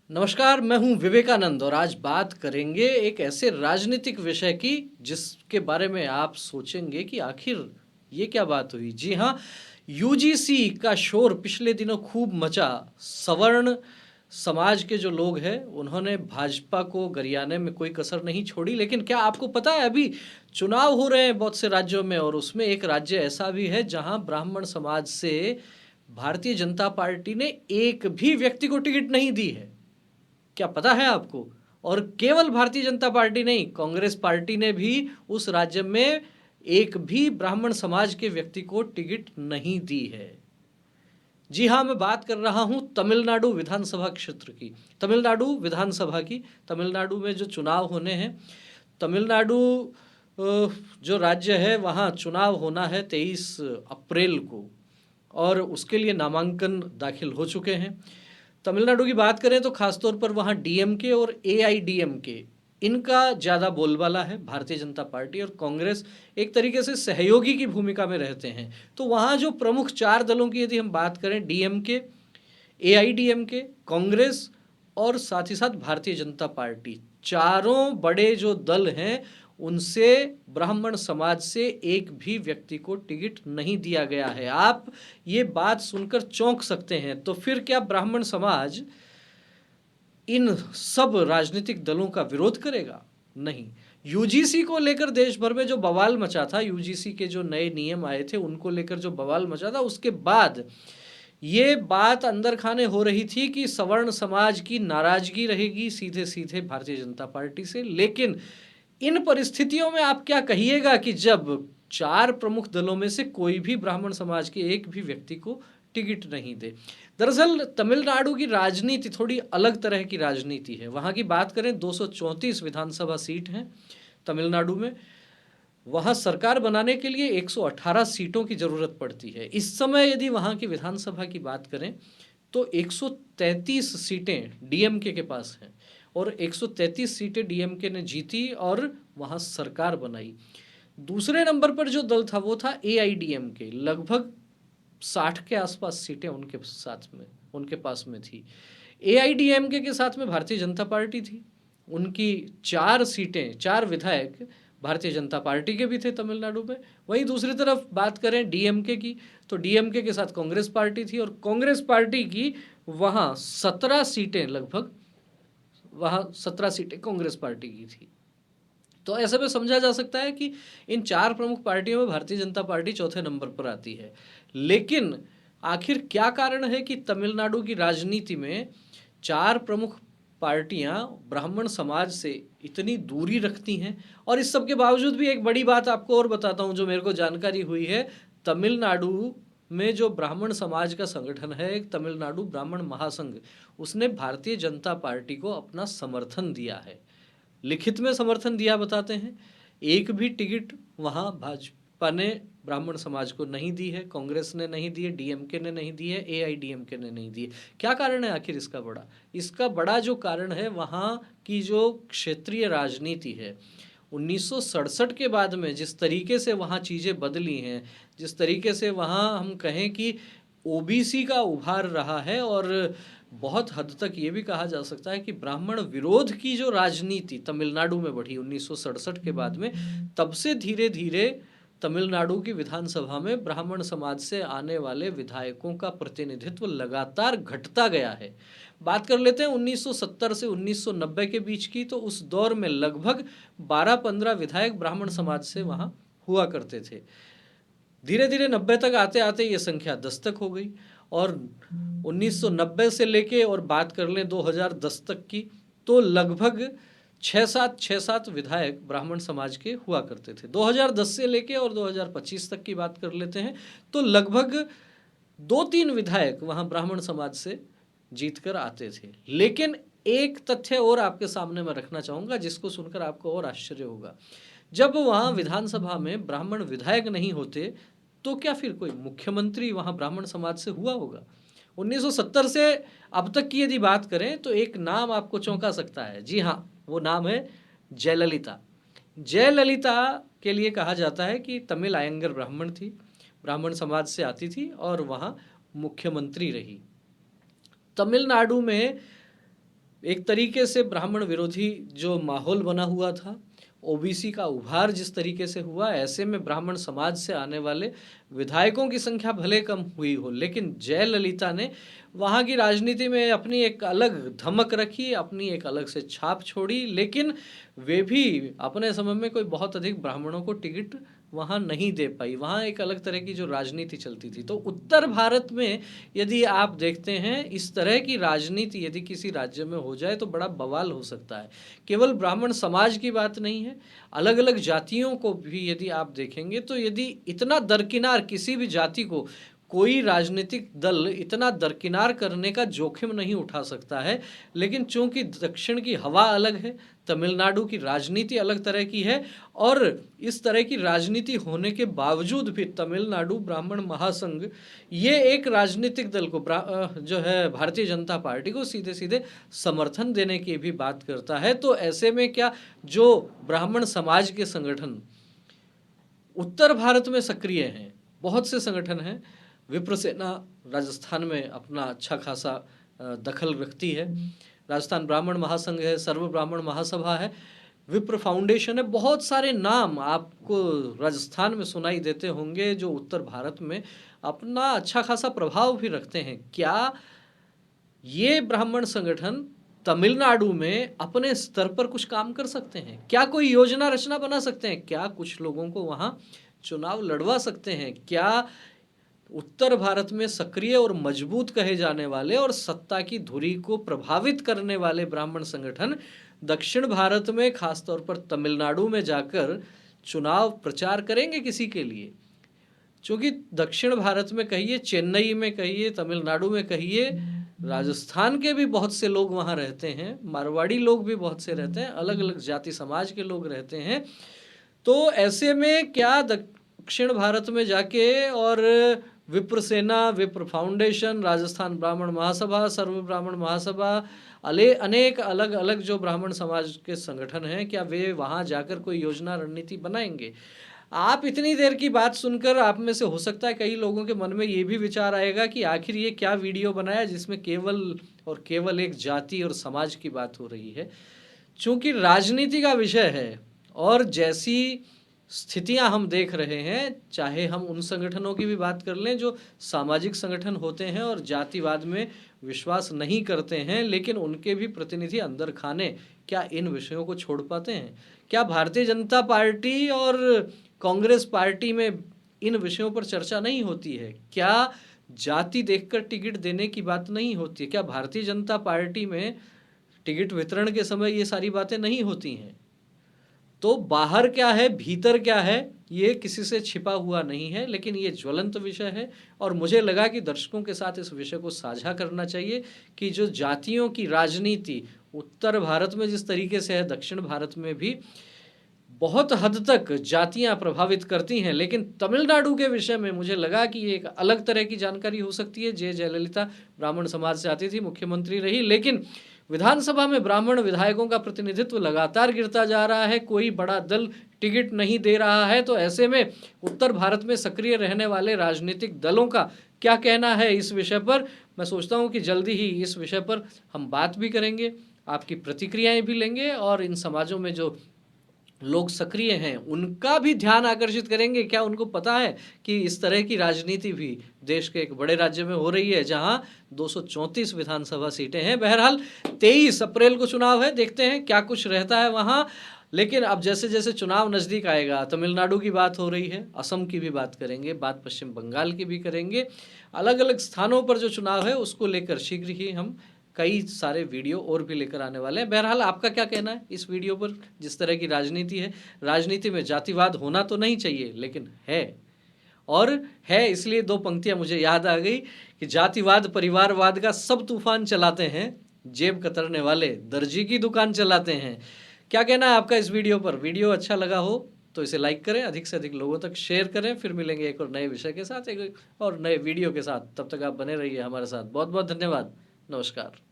नमस्कार, मैं हूं विवेकानंद और आज बात करेंगे एक ऐसे राजनीतिक विषय की जिसके बारे में आप सोचेंगे कि आखिर ये क्या बात हुई। जी हां, यूजीसी का शोर पिछले दिनों खूब मचा। सवर्ण समाज के जो लोग हैं उन्होंने भाजपा को गरियाने में कोई कसर नहीं छोड़ी। लेकिन क्या आपको पता है, अभी चुनाव हो रहे हैं बहुत से राज्यों में और उसमें एक राज्य ऐसा भी है जहां ब्राह्मण समाज से भारतीय जनता पार्टी ने एक भी व्यक्ति को टिकट नहीं दी है। क्या पता है आपको? और केवल भारतीय जनता पार्टी नहीं, कांग्रेस पार्टी ने भी उस राज्य में एक भी ब्राह्मण समाज के व्यक्ति को टिकट नहीं दी है। जी हाँ, मैं बात कर रहा हूं तमिलनाडु विधानसभा क्षेत्र की, तमिलनाडु विधानसभा की। तमिलनाडु में जो चुनाव होने हैं, तमिलनाडु जो राज्य है वहाँ चुनाव होना है 23 अप्रैल को और उसके लिए नामांकन दाखिल हो चुके हैं। तमिलनाडु की बात करें तो खासतौर पर वहाँ डीएमके और एआईडीएमके इनका ज़्यादा बोलबाला है। भारतीय जनता पार्टी और कांग्रेस एक तरीके से सहयोगी की भूमिका में रहते हैं। तो वहाँ जो प्रमुख चार दलों की यदि हम बात करें, डीएमके, एआईडीएमके, कांग्रेस और साथ ही साथ भारतीय जनता पार्टी, चारों बड़े जो दल हैं उनसे ब्राह्मण समाज से एक भी व्यक्ति को टिकट नहीं दिया गया है। आप ये बात सुनकर चौंक सकते हैं। तो फिर क्या ब्राह्मण समाज इन सब राजनीतिक दलों का विरोध करेगा? नहीं। यूजीसी को लेकर देश भर में जो बवाल मचा था, यूजीसी के जो नए नियम आए थे उनको लेकर जो बवाल मचा था, उसके बाद ये बात अंदर खाने हो रही थी कि सवर्ण समाज की नाराजगी रहेगी सीधे सीधे भारतीय जनता पार्टी से। लेकिन इन परिस्थितियों में आप क्या कहिएगा कि जब चार प्रमुख दलों में से कोई भी ब्राह्मण समाज के एक भी व्यक्ति को टिकट नहीं दे। दरअसल तमिलनाडु की राजनीति थोड़ी अलग तरह की राजनीति है। वहाँ की बात करें, 234 विधानसभा सीट हैं तमिलनाडु में। वहाँ सरकार बनाने के लिए 118 सीटों की ज़रूरत पड़ती है। इस समय यदि वहाँ की विधानसभा की बात करें तो 133 सीटें डीएमके के पास हैं और 133 सीटें डीएमके ने जीती और वहाँ सरकार बनाई। दूसरे नंबर पर जो दल था वो था एआईडीएमके। लगभग 60 के आसपास सीटें उनके पास में थी। एआईडीएमके के साथ में भारतीय जनता पार्टी थी। उनकी 4 सीटें, 4 विधायक भारतीय जनता पार्टी के भी थे तमिलनाडु में। वहीं दूसरी तरफ बात करें डीएमके की, तो डीएमके के साथ कांग्रेस पार्टी थी और कांग्रेस पार्टी की वहाँ 17 सीटें, लगभग वहाँ 17 सीटें कांग्रेस पार्टी की थी। तो ऐसे में समझा जा सकता है कि इन चार प्रमुख पार्टियों में भारतीय जनता पार्टी चौथे नंबर पर आती है। लेकिन आखिर क्या कारण है कि तमिलनाडु की राजनीति में चार प्रमुख पार्टियां ब्राह्मण समाज से इतनी दूरी रखती हैं? और इस सब के बावजूद भी एक बड़ी बात आपको और बताता हूं जो मेरे को जानकारी हुई है। तमिलनाडु में जो ब्राह्मण समाज का संगठन है, एक तमिलनाडु ब्राह्मण महासंघ, उसने भारतीय जनता पार्टी को अपना समर्थन दिया है, लिखित में समर्थन दिया बताते हैं। एक भी टिकट वहाँ भाजपा ने ब्राह्मण समाज को नहीं दी है, कांग्रेस ने नहीं दी है, डीएमके ने नहीं दी है, एआईडीएमके ने नहीं दी है। क्या कारण है आखिर इसका? इसका बड़ा जो कारण है वहाँ की जो क्षेत्रीय राजनीति है। 1967 के बाद में जिस तरीके से वहाँ चीज़ें बदली हैं, जिस तरीके से वहाँ हम कहें कि ओबीसी का उभार रहा है, और बहुत हद तक ये भी कहा जा सकता है कि ब्राह्मण विरोध की जो राजनीति तमिलनाडु में बढ़ी 1967 के बाद में, तब से धीरे धीरे तमिलनाडु की विधानसभा में ब्राह्मण समाज से आने वाले विधायकों का प्रतिनिधित्व लगातार घटता गया है। बात कर लेते हैं 1970 से 1990 के बीच की, तो उस दौर में लगभग 12-15 विधायक ब्राह्मण समाज से वहाँ हुआ करते थे। धीरे धीरे 90 तक आते आते ये संख्या 10 तक हो गई और 1990 से लेके और बात कर लें 2010 तक की, तो लगभग 6-7 विधायक ब्राह्मण समाज के हुआ करते थे। 2010 से लेके और 2025 तक की बात कर लेते हैं तो लगभग 2-3 विधायक वहाँ ब्राह्मण समाज से जीत कर आते थे। लेकिन एक तथ्य और आपके सामने मैं रखना चाहूँगा जिसको सुनकर आपको और आश्चर्य होगा। जब वहाँ विधानसभा में ब्राह्मण विधायक नहीं होते तो क्या फिर कोई मुख्यमंत्री वहाँ ब्राह्मण समाज से हुआ होगा? 1970 से अब तक की यदि बात करें तो एक नाम आपको चौंका सकता है। जी हाँ, वो नाम है जयललिता। जयललिता के लिए कहा जाता है कि तमिल आयंगर ब्राह्मण थी, ब्राह्मण समाज से आती थी और वहाँ मुख्यमंत्री रही। तमिलनाडु में एक तरीके से ब्राह्मण विरोधी जो माहौल बना हुआ था, ओबीसी का उभार जिस तरीके से हुआ, ऐसे में ब्राह्मण समाज से आने वाले विधायकों की संख्या भले कम हुई हो, लेकिन जयललिता ने वहाँ की राजनीति में अपनी एक अलग धमक रखी, अपनी एक अलग से छाप छोड़ी। लेकिन वे भी अपने समय में कोई बहुत अधिक ब्राह्मणों को टिकट वहाँ नहीं दे पाई। वहाँ एक अलग तरह की जो राजनीति चलती थी। तो उत्तर भारत में यदि आप देखते हैं इस तरह की राजनीति यदि किसी राज्य में हो जाए तो बड़ा बवाल हो सकता है। केवल ब्राह्मण समाज की बात नहीं है, अलग अलग जातियों को भी यदि आप देखेंगे तो यदि इतना दरकिनार किसी भी जाति को कोई राजनीतिक दल इतना दरकिनार करने का जोखिम नहीं उठा सकता है। लेकिन चूंकि दक्षिण की हवा अलग है, तमिलनाडु की राजनीति अलग तरह की है, और इस तरह की राजनीति होने के बावजूद भी तमिलनाडु ब्राह्मण महासंघ ये एक राजनीतिक दल को जो है भारतीय जनता पार्टी को सीधे सीधे समर्थन देने की भी बात करता है। तो ऐसे में क्या जो ब्राह्मण समाज के संगठन उत्तर भारत में सक्रिय हैं, बहुत से संगठन हैं, विप्र सेना राजस्थान में अपना अच्छा खासा दखल रखती है, राजस्थान ब्राह्मण महासंघ है, सर्व ब्राह्मण महासभा है, विप्र फाउंडेशन है, बहुत सारे नाम आपको राजस्थान में सुनाई देते होंगे जो उत्तर भारत में अपना अच्छा खासा प्रभाव भी रखते हैं। क्या ये ब्राह्मण संगठन तमिलनाडु में अपने स्तर पर कुछ काम कर सकते हैं? क्या कोई योजना रचना बना सकते हैं? क्या कुछ लोगों को वहां चुनाव लड़वा सकते हैं? क्या उत्तर भारत में सक्रिय और मजबूत कहे जाने वाले और सत्ता की धुरी को प्रभावित करने वाले ब्राह्मण संगठन दक्षिण भारत में खासतौर पर तमिलनाडु में जाकर चुनाव प्रचार करेंगे किसी के लिए? क्योंकि दक्षिण भारत में कहिए, चेन्नई में कहिए, तमिलनाडु में कहिए, राजस्थान के भी बहुत से लोग वहाँ रहते हैं, मारवाड़ी लोग भी बहुत से रहते हैं, अलग अलग जाति समाज के लोग रहते हैं। तो ऐसे में क्या दक्षिण भारत में जाके और विप्र सेना, विप्र फाउंडेशन, राजस्थान ब्राह्मण महासभा, सर्व ब्राह्मण महासभा, अनेक अलग अलग जो ब्राह्मण समाज के संगठन हैं, क्या वे वहाँ जाकर कोई योजना रणनीति बनाएंगे? आप इतनी देर की बात सुनकर आप में से हो सकता है कई लोगों के मन में ये भी विचार आएगा कि आखिर ये क्या वीडियो बनाया जिसमें केवल और केवल एक जाति और समाज की बात हो रही है। चूंकि राजनीति का विषय है और जैसी स्थितियां हम देख रहे हैं, चाहे हम उन संगठनों की भी बात कर लें जो सामाजिक संगठन होते हैं और जातिवाद में विश्वास नहीं करते हैं, लेकिन उनके भी प्रतिनिधि अंदर खाने क्या इन विषयों को छोड़ पाते हैं? क्या भारतीय जनता पार्टी और कांग्रेस पार्टी में इन विषयों पर चर्चा नहीं होती है? क्या जाति देखकर टिकट देने की बात नहीं होती है? क्या भारतीय जनता पार्टी में टिकट वितरण के समय ये सारी बातें नहीं होती हैं? तो बाहर क्या है, भीतर क्या है, ये किसी से छिपा हुआ नहीं है, लेकिन ये ज्वलंत विषय है और मुझे लगा कि दर्शकों के साथ इस विषय को साझा करना चाहिए कि जो जातियों की राजनीति उत्तर भारत में जिस तरीके से है, दक्षिण भारत में भी बहुत हद तक जातियां प्रभावित करती हैं। लेकिन तमिलनाडु के विषय में मुझे लगा कि ये एक अलग तरह की जानकारी हो सकती है। जयललिता ब्राह्मण समाज से आती थी, मुख्यमंत्री रही, लेकिन विधानसभा में ब्राह्मण विधायकों का प्रतिनिधित्व लगातार गिरता जा रहा है, कोई बड़ा दल टिकट नहीं दे रहा है। तो ऐसे में उत्तर भारत में सक्रिय रहने वाले राजनीतिक दलों का क्या कहना है इस विषय पर, मैं सोचता हूँ कि जल्दी ही इस विषय पर हम बात भी करेंगे, आपकी प्रतिक्रियाएं भी लेंगे और इन समाजों में जो लोग सक्रिय हैं उनका भी ध्यान आकर्षित करेंगे। क्या उनको पता है कि इस तरह की राजनीति भी देश के एक बड़े राज्य में हो रही है जहां 234 विधानसभा सीटें हैं। बहरहाल 23 अप्रैल को चुनाव है, देखते हैं क्या कुछ रहता है वहां। लेकिन अब जैसे जैसे चुनाव नज़दीक आएगा, तमिलनाडु की बात हो रही है, असम की भी बात करेंगे, बात पश्चिम बंगाल की भी करेंगे, अलग अलग स्थानों पर जो चुनाव है उसको लेकर शीघ्र ही हम कई सारे वीडियो और भी लेकर आने वाले हैं। बहरहाल आपका क्या कहना है इस वीडियो पर? जिस तरह की राजनीति है, राजनीति में जातिवाद होना तो नहीं चाहिए लेकिन है, और है इसलिए दो पंक्तियां मुझे याद आ गई कि जातिवाद परिवारवाद का सब तूफान चलाते हैं, जेब कतरने वाले दर्जी की दुकान चलाते हैं। क्या कहना है आपका इस वीडियो पर? वीडियो अच्छा लगा हो तो इसे लाइक करें, अधिक से अधिक लोगों तक शेयर करें। फिर मिलेंगे एक और नए विषय के साथ, एक और नए वीडियो के साथ। तब तक आप बने रहिए हमारे साथ। बहुत बहुत धन्यवाद। नमस्कार।